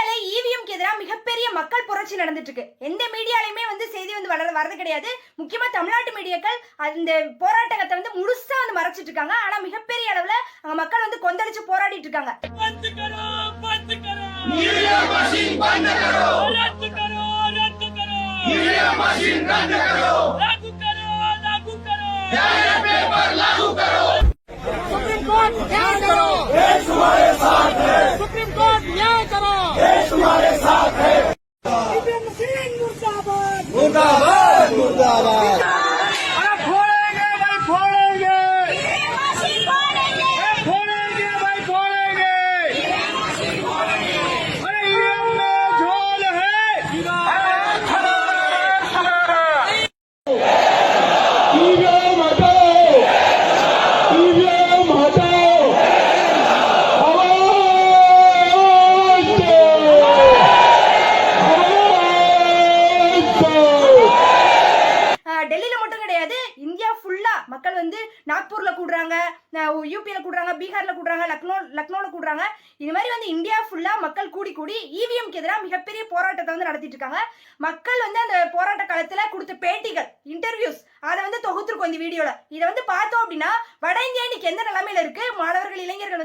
இந்தியால ஈவிஎம் எதிராக மிகப்பெரிய மக்கள் புரட்சி நடந்துட்டு இருக்கு. எந்த மீடியாலையுமே செய்தி வரது கிடையாது. முக்கியமா தமிழ்நாட்டு மீடியாக்கள் அந்த போராட்டத்தை முழுசா மறைச்சிட்டு இருக்காங்க. ஆனா மிகப்பெரிய அளவுல அங்க மக்கள் கொந்தளிச்சு போராடிட்டு இருக்காங்க. सुप्रीम कोर्ट न्याय करो, देश हमारे साथ है। सुप्रीम कोर्ट न्याय करो, देश हमारे साथ है। मुर्दाबाद मुर्दाबाद मुर्दाबाद। अरे फोड़ेंगे भाई फोड़ेंगे, फोड़ेंगे भाई फोड़ेंगे। अरे ईवीएम में झोल है, ईवीएम हटाओ, ईवीएम हटाओ। டெல்லியில மட்டும் கிடையாது, இந்தியா ஃபுல்லா மக்கள் நாக்பூர்ல கூடுறாங்க, யூபியில கூடுறாங்க, பீகார்ல கூடுறாங்க, லக்னோல கூடுறாங்க. இது மாதிரி இந்தியா ஃபுல்லா மக்கள் கூடி ஈவிஎம்க்கு எதிராக மிகப்பெரிய போராட்டத்தை நடத்திட்டு இருக்காங்க. மக்கள் அந்த போராட்ட காலத்துல கொடுத்த பேட்டிகள், இன்டர்வியூஸ் அதை தொகுத்துருக்கோம் இந்த வீடியோல. இதை பார்த்தோம் அப்படின்னா வட இந்தியா இன்னைக்கு எந்த நிலைமையில இருக்கு, மாணவர்கள், இளைஞர்கள்,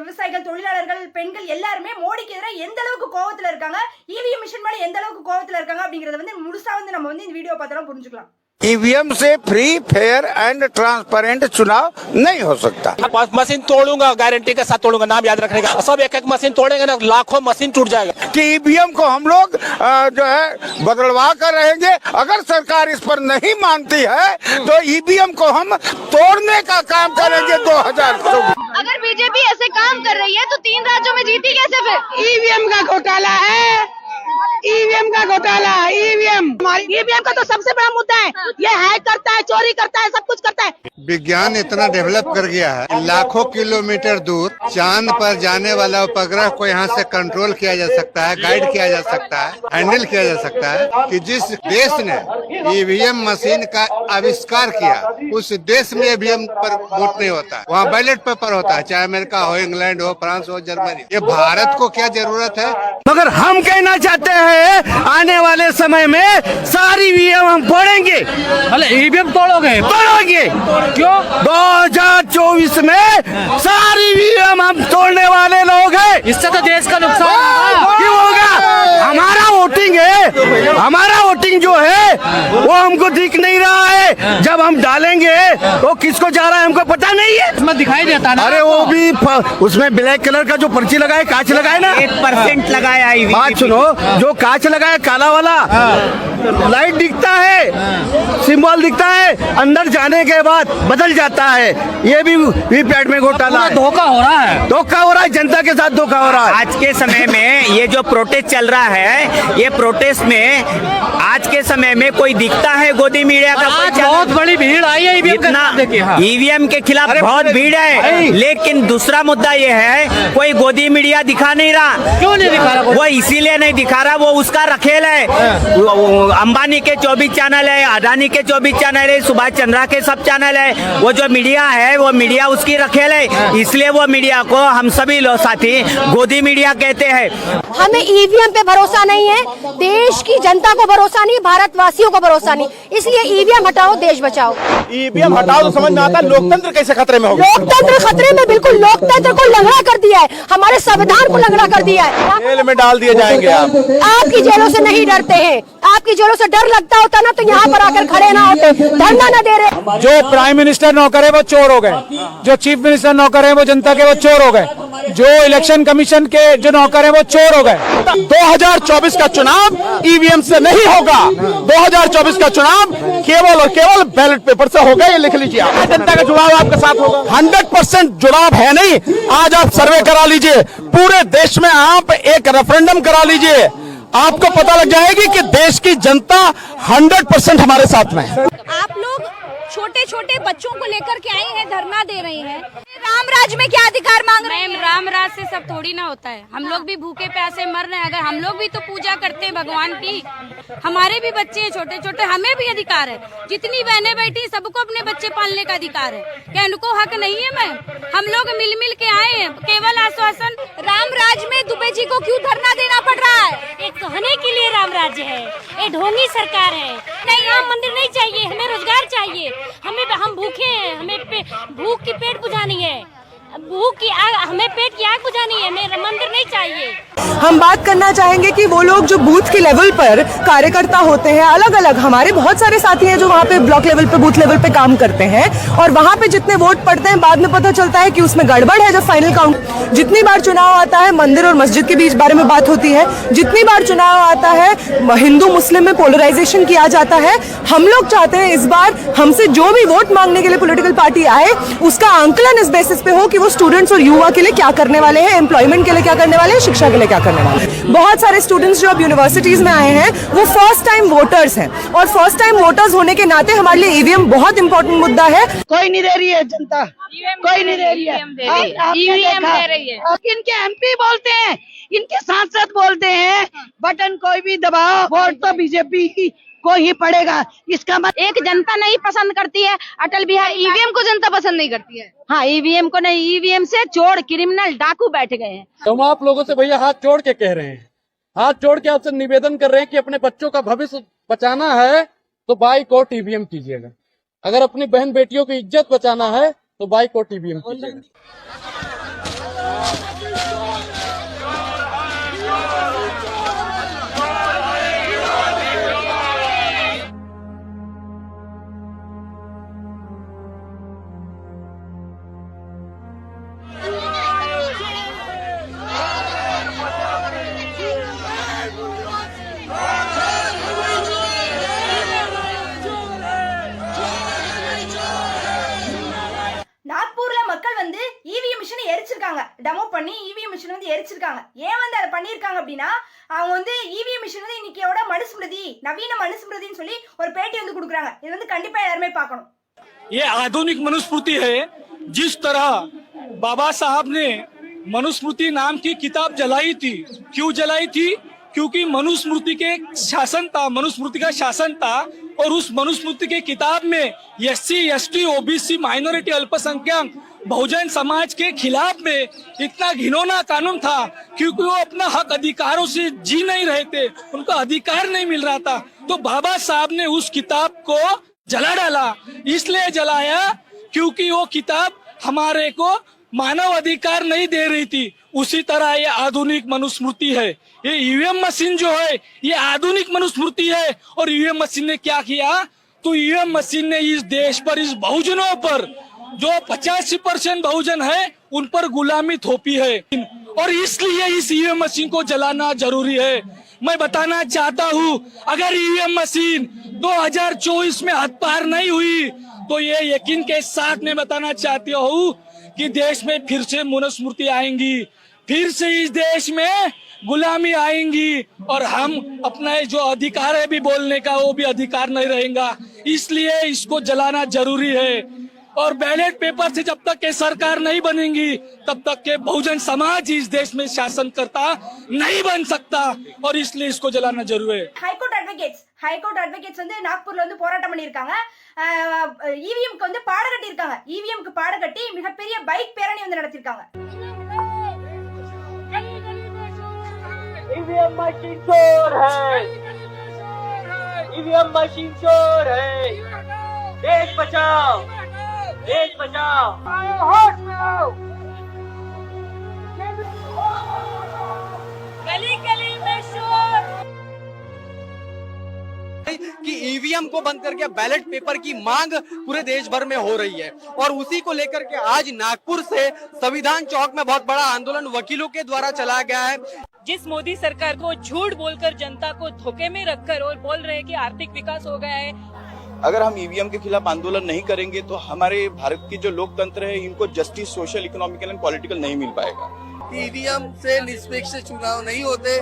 விவசாயிகள், தொழிலாளர்கள், பெண்கள் எல்லாருமே மோடிக்கு எதிராக எந்த அளவுக்கு கோவத்துல இருக்காங்க, ईवीएम மிஷின் மேல எந்த அளவுக்கு கோவத்துல இருக்காங்க அப்படிங்கறத முழுசா நம்ம இந்த வீடியோ பார்த்தா புரிஞ்சுக்கலாம். ईवीएम से फ्री, फेयर एंड ट्रांसपेरेंट चुनाव नहीं हो सकता। मशीन तोड़ूंगा, गारंटी के साथ तोड़ूंगा, नाम याद रखने का। सब एक मशीन तोड़ेंगे ना, लाखों मशीन टूट जाएगा। कि ईवीएम को हम लोग जो है बदलवा कर रहेंगे। अगर सरकार इस पर नहीं मानती है तो ईवीएम को हम तोड़ने का काम करेंगे 2024। अगर बीजेपी ऐसे काम कर रही है तो 3 राज्यों में जीती कैसे फिर? ईवीएम का घोटाला है, ईवीएम का घोटाला। ईवीएम का तो सबसे बड़ा मुद्दा है। ये हैक करता है, चोरी करता है, सब कुछ करता है। विज्ञान इतना डेवलप कर गया है, लाखों किलोमीटर दूर चांद पर जाने वाला उपग्रह को यहाँ से कंट्रोल किया जा सकता है, गाइड किया जा सकता है, हैंडल किया जा सकता है। कि जिस देश ने ईवीएम मशीन का आविष्कार किया उस देश में ईवीएम पर वोट नहीं होता, वहाँ बैलेट पेपर होता है, चाहे अमेरिका हो, इंग्लैंड हो, फ्रांस हो, जर्मनी। ये भारत को क्या जरूरत है? मगर हम कहना चाहते हैं आने वाले समय में सारी ईवीएम हम फोड़ेंगे। अरे ईवीएम तोड़ोगे? तोड़ोगे क्यों? 2024 में सारी ईवीएम हम तोड़ने वाले लोग हैं। इससे तो देश का नुकसान क्यों होगा? हमारा वोटिंग है, हमारा वोटिंग जो है वो हमको दिख नहीं रहा है। जब हम डालेंगे तो किसको जा रहा है हमको पता नहीं है। इसमें दिखाई देता ना। अरे वो भी उसमें ब्लैक कलर का जो पर्ची लगाए, कांच लगाए ना, 1% लगाया। बात सुनो, जो कांच लगाया काला वाला, लाइट दिखता है, सिंबल दिखता है, अंदर जाने के बाद बदल जाता है। ये भी वीपैट में घोटाला है, धोखा हो रहा है, धोखा हो रहा है, जनता के साथ धोखा हो रहा है। आज के समय में ये जो प्रोटेस्ट चल रहा है, ये प्रोटेस्ट में आज के समय में कोई दिखता है गोदी मीडिया का? बहुत बड़ी भीड़ आई है ईवीएम के खिलाफ बहुत भीड़ है। लेकिन दूसरा मुद्दा ये है, कोई गोदी मीडिया दिखा नहीं रहा। क्यों नहीं दिखा रहा? वो इसीलिए नहीं दिखा रहा, वो उसका रखेल है। अंबानी के 24 चैनल है, अदानी के 24 चैनल है, सुभाष चंद्रा के सब चैनल है। वो जो मीडिया है वो मीडिया उसकी रखेल है, इसलिए वो मीडिया को हम सभी लोग साथी गोदी मीडिया कहते हैं। हमें ईवीएम पे भरोसा नहीं है, देश की जनता को भरोसा नहीं, भारतवासियों को भरोसा नहीं, इसलिए ईवीएम हटाओ, देश बचाओ। ईवीएम हटाओ तो समझ में आता है लोकतंत्र कैसे खतरे में होगा। लोकतंत्र खतरे में, बिल्कुल लोकतंत्र को लंगड़ा कर दिया है, हमारे संविधान को लंगड़ा कर दिया है। जेल में डाल दिए जाएंगे आप। आपकी जेलों से नहीं डरते हैं, आपकी जेलों से डर लगता होता ना तो यहाँ पर आकर खड़े ना होते, धरना न दे रहे। जो प्राइम मिनिस्टर नौकर है वो चोर हो गए, जो चीफ मिनिस्टर नौकर है वो जनता के वो चोर हो गए, जो इलेक्शन कमीशन के जो नौकर है वो चोर हो गए। 2024 का चुनाव ईवीएम से नहीं होगा। 2024 का चुनाव केवल और केवल बैलेट पेपर से होगा, ये लिख लीजिए आप। जनता का चुनाव आपके साथ होगा। 100% जुड़ाव है नहीं। आज आप सर्वे करा लीजिए, पूरे देश में आप एक रेफरेंडम करा लीजिए, आपको पता लग जाएगी कि देश की जनता 100% हमारे साथ में है। आप लोग छोटे छोटे बच्चों को लेकर के आए हैं, धरना दे रहे हैं, राम राज में क्या अधिकार मांग रहे हैं? राम राज से सब थोड़ी ना होता है, हम लोग भी भूखे प्यासे मर रहे हैं। अगर हम लोग भी तो पूजा करते हैं भगवान की, हमारे भी बच्चे हैं छोटे छोटे, हमें भी अधिकार है। जितनी बहनें बैठी सबको अपने बच्चे पालने का अधिकार है, क्या इनको हक नहीं है? हम लोग मिल मिल के आए हैं, केवल आश्वासन। राम राज में दुबे जी को क्यों धरना ढोंगी सरकार है। नहीं, राम मंदिर नहीं चाहिए, हमें रोजगार चाहिए। हम भूखे हैं, हमें भूख की पेट बुझानी है, भूख की आग, हमें पेट की आग बुझानी है, हमें मंदिर नहीं चाहिए। हम बात करना चाहेंगे कि वो लोग जो बूथ के लेवल पर कार्यकर्ता होते हैं, अलग अलग हमारे बहुत सारे साथी हैं जो वहाँ पे ब्लॉक लेवल पे, बूथ लेवल पे काम करते हैं, और वहाँ पे जितने वोट पड़ते हैं बाद में पता चलता है कि उसमें गड़बड़ है। जब फाइनल काउंट, जितनी बार चुनाव आता है मंदिर और मस्जिद के बीच बारे में बात होती है, जितनी बार चुनाव आता है हिंदू मुस्लिम में पोलराइजेशन किया जाता है। हम लोग चाहते हैं इस बार हमसे जो भी वोट मांगने के लिए पॉलिटिकल पार्टी आए, उसका आंकलन इस बेसिस पे हो कि वो स्टूडेंट्स और युवा के लिए क्या करने वाले हैं, एम्प्लॉयमेंट के लिए क्या करने वाले हैं, शिक्षा के लिए क्या करने वाले हैं। बहुत सारे स्टूडेंट्स जो अब यूनिवर्सिटीज में आए हैं वो फर्स्ट टाइम वोटर्स हैं, और फर्स्ट टाइम वोटर्स होने के नाते हमारे लिए ईवीएम बहुत इंपॉर्टेंट मुद्दा है। कोई नहीं दे रही है जनता, कोई नहीं दे रही है, ईवीएम दे रही है। इनके एमपी बोलते हैं, इनके सांसद बोलते हैं बटन कोई भी दबाओ, वोट तो बीजेपी को ही पड़ेगा। इसका मतलब एक जनता नहीं पसंद करती है अटल बिहारी, ईवीएम को जनता पसंद नहीं करती है। हाँ, ईवीएम को नहीं, ईवीएम से चोर क्रिमिनल डाकू बैठ गए हैं। हम आप लोगों से भैया हाथ जोड़ के कह रहे हैं, हाथ जोड़ के आपसे निवेदन कर रहे हैं कि अपने बच्चों का भविष्य बचाना है तो बाइकआउट ईवीएम कीजिएगा। अगर अपनी बहन बेटियों की इज्जत बचाना है तो बाइकआउट ईवीएम कीजिएगा। நாக்பூர்ல மக்கள் வந்து இவிஎம் மிஷினை எரிச்சிருக்காங்க, டெமோ பண்ணி இவிஎம் மிஷின் வந்து எரிச்சிருக்காங்க. ஏன் வந்து அதை பண்ணியிருக்காங்க அப்படின்னா, அவங்க வந்து இவிஎம் மிஷின் வந்து இன்னைக்கோட மனுஸ்மிருதி, நவீன மனுஸ்மிருதின்னு சொல்லி ஒரு பேட்டி வந்து கொடுக்குறாங்க. இது வந்து கண்டிப்பா எல்லாருமே பார்க்கணும். ये आधुनिक मनुस्मृति है। जिस तरह बाबा साहब ने मनुस्मृति नाम की किताब जलाई थी, क्यों जलाई थी? क्योंकि मनुस्मृति के शासन था, मनुस्मृति का शासन था, और उस मनुस्मृति के किताब में एससी, एसटी, ओबीसी, माइनॉरिटी, अल्पसंख्यक, बहुजन समाज के खिलाफ में इतना घिनौना कानून था, क्योंकि वो अपना हक अधिकारों से जी नहीं रहे थे, उनको अधिकार नहीं मिल रहा था। तो बाबा साहब ने उस किताब को जला डाला। इसलिए जलाया क्योंकि वो किताब हमारे को मानव अधिकार नहीं दे रही थी। उसी तरह ये आधुनिक मनुस्मृति है, ये ईवीएम मशीन जो है ये आधुनिक मनुस्मृति है। और ईवीएम मशीन ने क्या किया? तो ईवीएम मशीन ने इस देश पर, इस बहुजनों पर, जो 85% बहुजन है, उन पर गुलामी थोपी है। और इसलिए इस ईवीएम मशीन को जलाना जरूरी है। मैं बताना चाहता हूँ, अगर ईवीएम मशीन 2024 में हद पार नहीं हुई तो ये यकीन के साथ मैं बताना चाहती हूँ कि देश में फिर से मनुस्मृति आएंगी, फिर से इस देश में गुलामी आएंगी, और हम अपना जो अधिकार है भी बोलने का, वो भी अधिकार नहीं रहेगा। इसलिए इसको जलाना जरूरी है। और बैलेट पेपर से जब तक के सरकार नहीं बनेगी तब तक के बहुजन समाज इस देश में शासन करता नहीं बन सकता, और इसलिए इसको जलाना जरूरी है। ஹைகோர்ட் அட்வொகேட்ஸ் வந்து நாக்பூர்ல வந்து போராட்டம் பண்ணியிருக்காங்க. இவிஎம்க்கு வந்து பாட கட்டியிருக்காங்க. இவிஎம்க்கு பாட கட்டி மிகப்பெரிய பைக் பேரணி வந்து நடத்திருக்காங்க. ईवीएम मशीन चोर है, ईवीएम मशीन चोर है। देश बचाओ, देश बचाओ, होश में आओ। गली गली में शोर कि ईवीएम को बंद करके बैलेट पेपर की मांग पूरे देश भर में हो रही है, और उसी को लेकर के आज नागपुर से संविधान चौक में बहुत बड़ा आंदोलन वकीलों के द्वारा चलाया गया है। जिस मोदी सरकार को झूठ बोलकर जनता को धोखे में रखकर और बोल रहे हैं कि आर्थिक विकास हो गया है, अगर हम ईवीएम के खिलाफ आंदोलन नहीं करेंगे तो हमारे भारत की जो लोकतंत्र है इनको justice, social, economical and political नहीं मिल पाएगा। ईवीएम से निष्पक्ष चुनाव नहीं होते,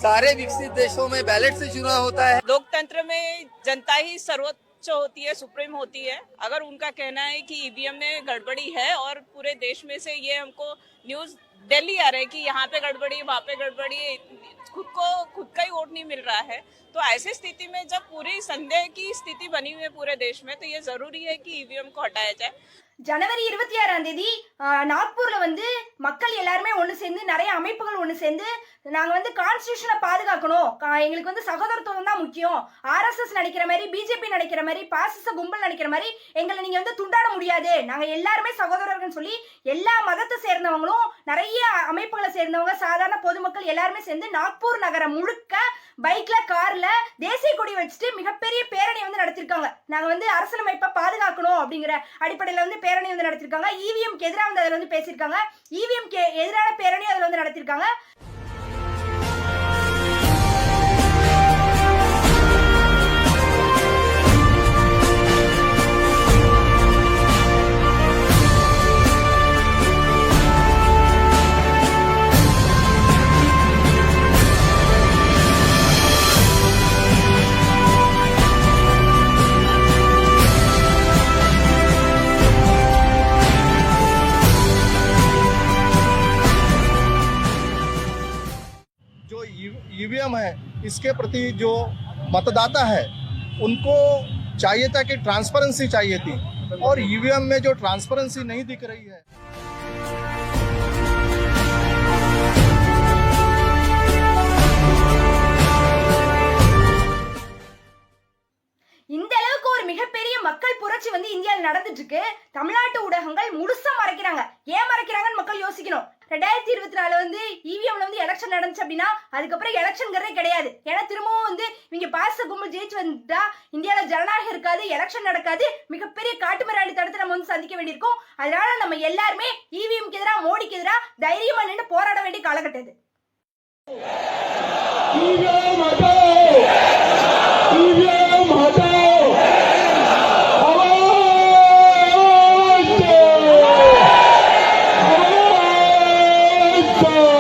सारे विकसित देशों में बैलेट से चुनाव होता है। लोकतंत्र में जनता ही सर्वोच्च होती है, सुप्रीम होती है। अगर उनका कहना है कि ईवीएम में गड़बड़ी है, और पूरे देश में से ये हमको न्यूज दिल्ली आ रहा है कि यहाँ पे गड़बड़ी, वहाँ पे गड़बड़ी, खुद का ही वोट नहीं मिल रहा है, तो ऐसी स्थिति में जब पूरी संदेह की स्थिति बनी हुई है पूरे देश में, तो ये जरूरी है कि ईवीएम को हटाया जाए। ஜனவரி 26ஆம் தேதி நாக்பூர்ல வந்து மக்கள் எல்லாருமே ஒன்று சேர்ந்து நிறைய அமைப்புகள் ஒன்று சேர்ந்து நாங்கள் வந்து கான்ஸ்டியூஷனை பாதுகாக்கணும், எங்களுக்கு வந்து சகோதரத்துவம் தான் முக்கியம், ஆர்எஸ்எஸ் நினைக்கிற மாதிரி பிஜேபி நினைக்கிற மாதிரி பாசிச கும்பல் நினைக்கிற மாதிரி எங்களை நீங்கள் வந்து துண்டாட முடியாது, நாங்கள் எல்லாருமே சகோதரர்கள் சொல்லி எல்லா மதத்தை சேர்ந்தவங்களும் நிறைய அமைப்புகளை சேர்ந்தவங்க சாதாரண பொதுமக்கள் எல்லாருமே சேர்ந்து நாக்பூர் நகரம் முழுக்க பைக்ல கார்ல தேசிய கொடி வச்சுட்டு மிகப்பெரிய பேரணி வந்து நடத்திருக்காங்க. நாங்க வந்து அரசியலமைப்பை பாதுகாக்கணும் அப்படிங்கிற அடிப்படையில வந்து பேரணி வந்து நடத்திருக்காங்க. இவிஎம்க்கு எதிராக வந்து அதில் வந்து பேசியிருக்காங்க. இவிஎம்க்கு எதிரான பேரணி அதில் வந்து நடத்திருக்காங்க. ईवीएम है इसके प्रति जो मतदाता है उनको चाहिए था कि ट्रांसपेरेंसी चाहिए थी, और ईवीएम में जो ट्रांसपेरेंसी नहीं दिख रही है। இந்த அளவுக்கு ஒரு மிகப்பெரிய மக்கள் புரட்சி வந்து இந்தியாவில் நடந்துட்டு இருக்கு. தமிழ்நாட்டு ஊடகங்கள் முழுசா மறைக்கிறாங்க. ஏன் மறைக்கிறாங்கன்னு மக்கள் யோசிக்கணும். 2024 வந்து இவிஎம்ல வந்து எலெக்ஷன் நடந்துச்சு அப்படின்னா அதுக்கப்புறம் எலெக்ஷன்ங்கிறதே கிடையாது. ஏன்னா திரும்பவும் வந்து இவங்க பாச கும்பல் ஜெயிச்சு வந்துட்டா இந்தியாவில் ஜனநாயகம் இருக்காது, எலெக்ஷன் நடக்காது, மிகப்பெரிய காட்டுமிராண்டி தடுத்து நம்ம வந்து சந்திக்க வேண்டியிருக்கும். அதனால நம்ம எல்லாருமே இவிஎம்க்கு எதிராக மோடிக்கு எதிராக தைரியமா நின்று போராட வேண்டிய காலகட்டம் இது. Go!